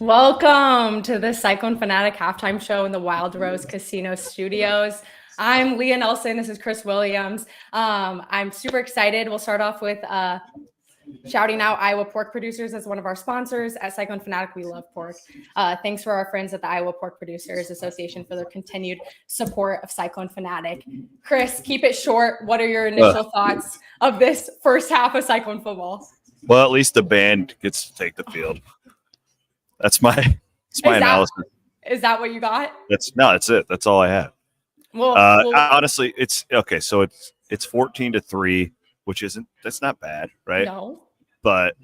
Welcome to the Cyclone Fanatic halftime show in the Wild Rose Casino Studios. I'm Leah Nelson. This is Chris Williams. I'm super excited. We'll start off with shouting out Iowa Pork Producers as one of our sponsors. At Cyclone Fanatic, we love pork. Thanks for our friends at the Iowa Pork Producers Association for their continued support of Cyclone Fanatic. Chris, keep it short. What are your initial thoughts of this first half of Cyclone football? Well, at least the band gets to take the field. That's my analysis. Is that what you got? That's it. That's all I have. Well, honestly, it's okay. So it's 14-3, that's not bad, right? No. But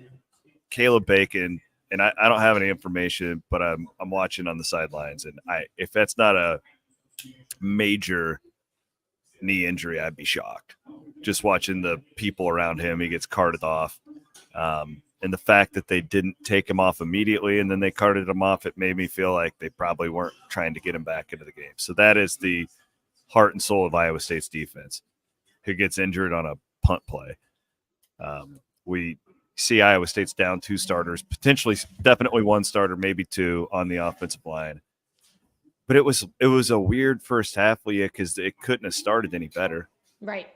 Caleb Bacon, and I don't have any information, but I'm watching on the sidelines, and if that's not a major knee injury, I'd be shocked. Just watching the people around him, he gets carted off. And the fact that they didn't take him off immediately and then they carted him off, it made me feel like they probably weren't trying to get him back into the game. So that is the heart and soul of Iowa State's defense, who gets injured on a punt play. We see Iowa State's down 2 starters, definitely 1 starter, maybe 2 on the offensive line. But it was a weird first half, Leah, because it couldn't have started any better. Right.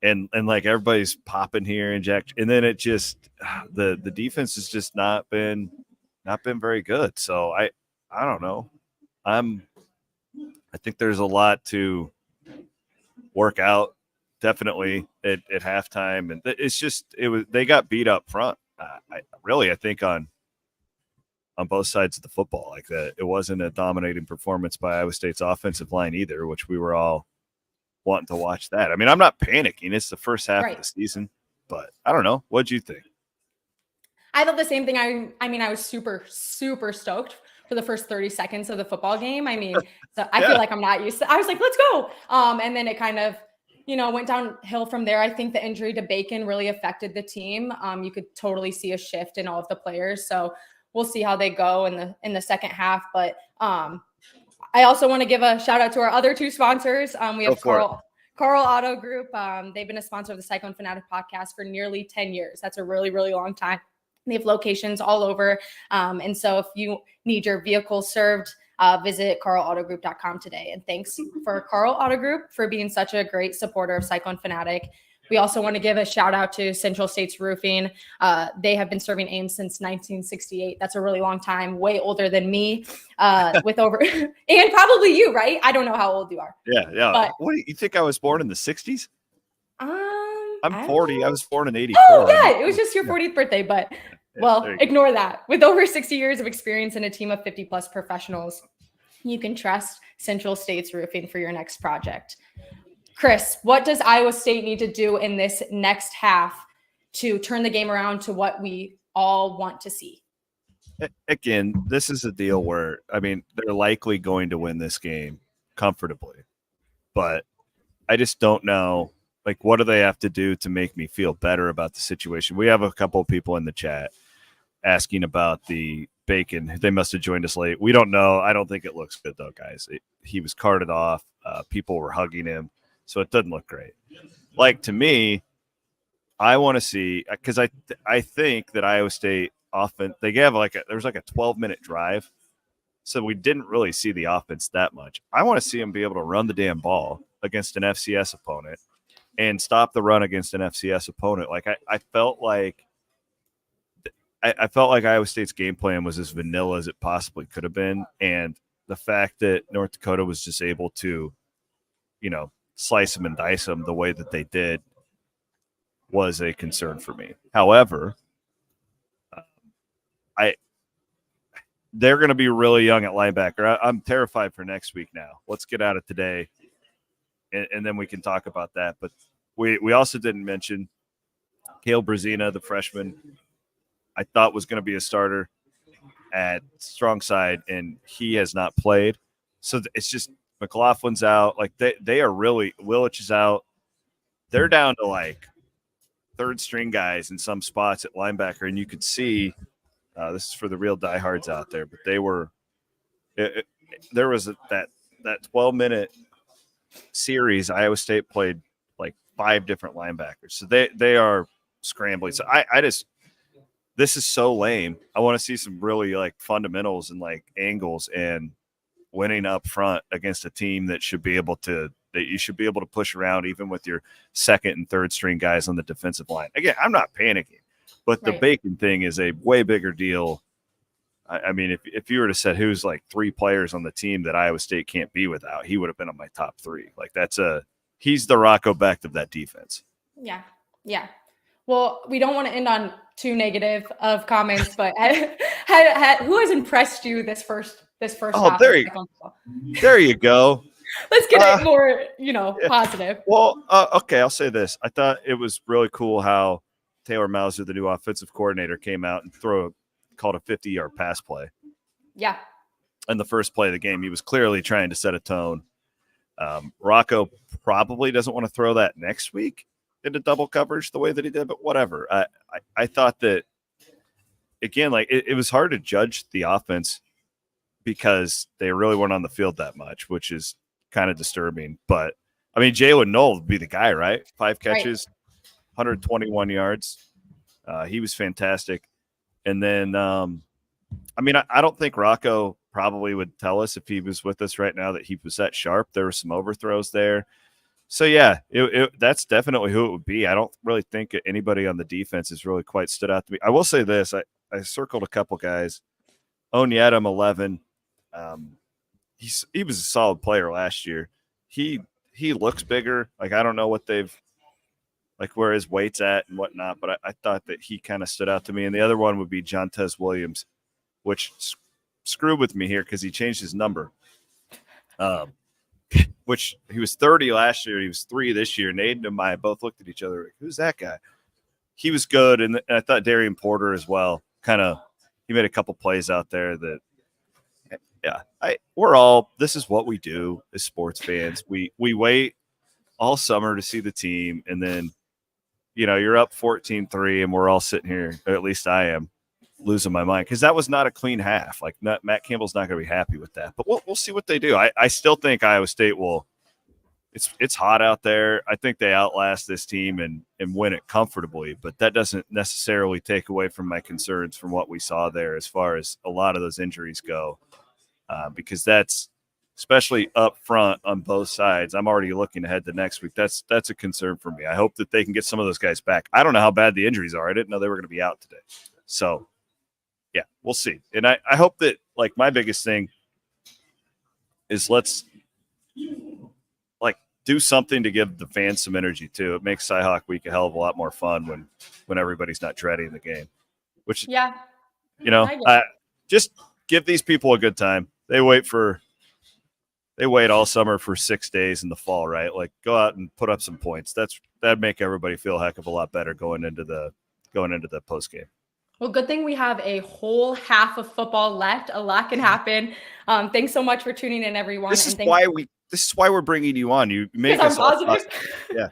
And like everybody's popping here and then it just the defense has just not been very good. So I don't know. I think there's a lot to work out, definitely at halftime, and they got beat up front. I think on both sides of the football, like that. It wasn't a dominating performance by Iowa State's offensive line either, which we were all wanting to watch that. I mean, I'm not panicking. It's the first half of the season, but I don't know. What'd you think? I thought the same thing. I mean, I was super, super stoked for the first 30 seconds of the football game. I mean, so I feel like I'm not used to. I was like, let's go. And then it kind of, went downhill from there. I think the injury to Bacon really affected the team. You could totally see a shift in all of the players. So we'll see how they go in the second half. But I also want to give a shout out to our other 2 sponsors. We have Carl Auto Group. They've been a sponsor of the Cyclone Fanatic podcast for nearly 10 years. That's a really, really long time. They have locations all over. And so if you need your vehicle served, visit carlautogroup.com today. And thanks for Carl Auto Group for being such a great supporter of Cyclone Fanatic. We also want to give a shout out to Central States Roofing. They have been serving Ames since 1968. That's a really long time, way older than me, with over and probably you, right? I don't know how old you are. Yeah. But, what do you think? I was born in the 60s? I'm 40. I was born in 84. Oh, yeah. It was just your 40th birthday, but ignore that. With over 60 years of experience and a team of 50 plus professionals, you can trust Central States Roofing for your next project. Chris, what does Iowa State need to do in this next half to turn the game around to what we all want to see? Again, this is a deal where, I mean, they're likely going to win this game comfortably, but I just don't know, like, what do they have to do to make me feel better about the situation? We have a couple of people in the chat asking about the Bacon. They must have joined us late. We don't know. I don't think it looks good, though, guys. He was carted off. People were hugging him. So it doesn't look great. Like, to me, I want to see, because I think that Iowa State offense, they have there's like a 12-minute drive. So we didn't really see the offense that much. I want to see them be able to run the damn ball against an FCS opponent and stop the run against an FCS opponent. Like, I felt like Iowa State's game plan was as vanilla as it possibly could have been. And the fact that North Dakota was just able to, slice them and dice them the way that they did was a concern for me. However, they're going to be really young at linebacker. I'm terrified for next week now. Let's get out of today, and then we can talk about that. But we also didn't mention Cale Brazina, the freshman, I thought was going to be a starter at strong side, and he has not played. So it's just McLaughlin's out. Like, they are really – Willich is out. They're down to, like, third-string guys in some spots at linebacker, and you could see this is for the real diehards out there, but they were there was that 12-minute series. Iowa State played like 5 different linebackers, so they are scrambling. So this is so lame. I want to see some really like fundamentals and like angles and winning up front against a team that you should be able to push around even with your second and third string guys on the defensive line. Again, I'm not panicking, but the Bacon thing is a way bigger deal. I mean, if you were to set who's like 3 players on the team that Iowa State can't be without, he would have been on my top 3. Like he's the Rocco Becht of that defense. Yeah. Yeah. Well, we don't want to end on too negative of comments, but who has impressed you this first Oh, there you go. Let's get it more, positive. Well, okay, I'll say this. I thought it was really cool how Taylor Mauser, the new offensive coordinator, came out and called a 50-yard pass play. Yeah. In the first play of the game, he was clearly trying to set a tone. Rocco probably doesn't want to throw that next week into double coverage the way that he did, but whatever. I thought that, again, like it was hard to judge the offense because they really weren't on the field that much, which is kind of disturbing. But, I mean, Jalen Knoll would be the guy, right? 5 catches, 121 yards. He was fantastic. And then, I mean, I don't think Rocco probably would tell us if he was with us right now that he was that sharp. There were some overthrows there. So, yeah, that's definitely who it would be. I don't really think anybody on the defense has really quite stood out to me. I will say this. I circled a couple guys. Onyedem, 11. He was a solid player last year. He looks bigger. Like, I don't know what where his weight's at and whatnot, but I thought that he kind of stood out to me. And the other one would be Jontez Williams, which screwed with me here because he changed his number. Which he was 30 last year. He was 3 this year. Nate and I both looked at each other like, who's that guy? He was good. And I thought Darian Porter as well. He made a couple plays out there that, yeah, this is what we do as sports fans. We wait all summer to see the team. And then, you're up 14-3 and we're all sitting here, or at least I am, losing my mind because that was not a clean half. Like Matt Campbell's not going to be happy with that, but we'll see what they do. I still think Iowa State will. It's hot out there. I think they outlast this team and win it comfortably, but that doesn't necessarily take away from my concerns from what we saw there as far as a lot of those injuries go, because that's especially up front on both sides. I'm already looking ahead to next week. That's a concern for me. I hope that they can get some of those guys back. I don't know how bad the injuries are. I didn't know they were going to be out today. So, yeah, we'll see. And I hope that, like, my biggest thing is let's, like, do something to give the fans some energy, too. It makes Cyhawk Week a hell of a lot more fun when everybody's not dreading the game. Which, yeah, just give these people a good time. They wait all summer for 6 days in the fall, right? Like, go out and put up some points. That'd make everybody feel a heck of a lot better going into the post game. Well, good thing we have a whole half of football left. A lot can happen. Thanks so much for tuning in, everyone. This is why we're bringing you on. You make us positive. Yeah.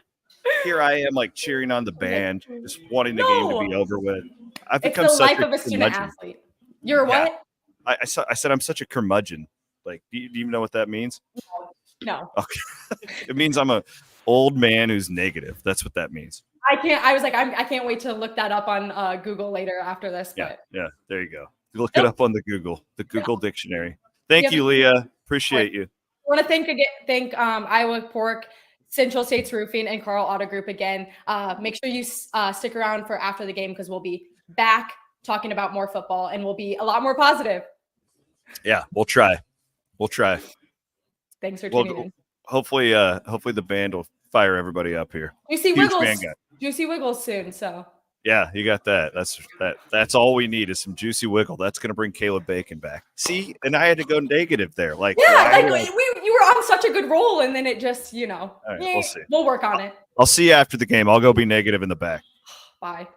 Here I am, like, cheering on the band, just wanting the game to be over with. I've become it's the such life of a student athlete. You're what? I said I'm such a curmudgeon. Like, do you even know what that means? No. Okay. It means I'm an old man who's negative. That's what that means. I can't wait to look that up on Google later after this. But. Yeah. There you go. Look it up on the Google Dictionary. Thank you, Leah. Appreciate you. I want to thank Iowa Pork, Central States Roofing, and Carl Auto Group again. Make sure you stick around for after the game because we'll be back talking about more football and we'll be a lot more positive. Yeah, we'll try. Thanks for tuning in. Hopefully the band will fire everybody up here. Juicy Wiggles soon. So yeah, you got that. That's all we need is some Juicy Wiggle. That's going to bring Caleb Bacon back. See, and I had to go negative there. Like, yeah, you were on such a good roll, and then it just, all right, we'll see. We'll work on it. I'll see you after the game. I'll go be negative in the back. Bye.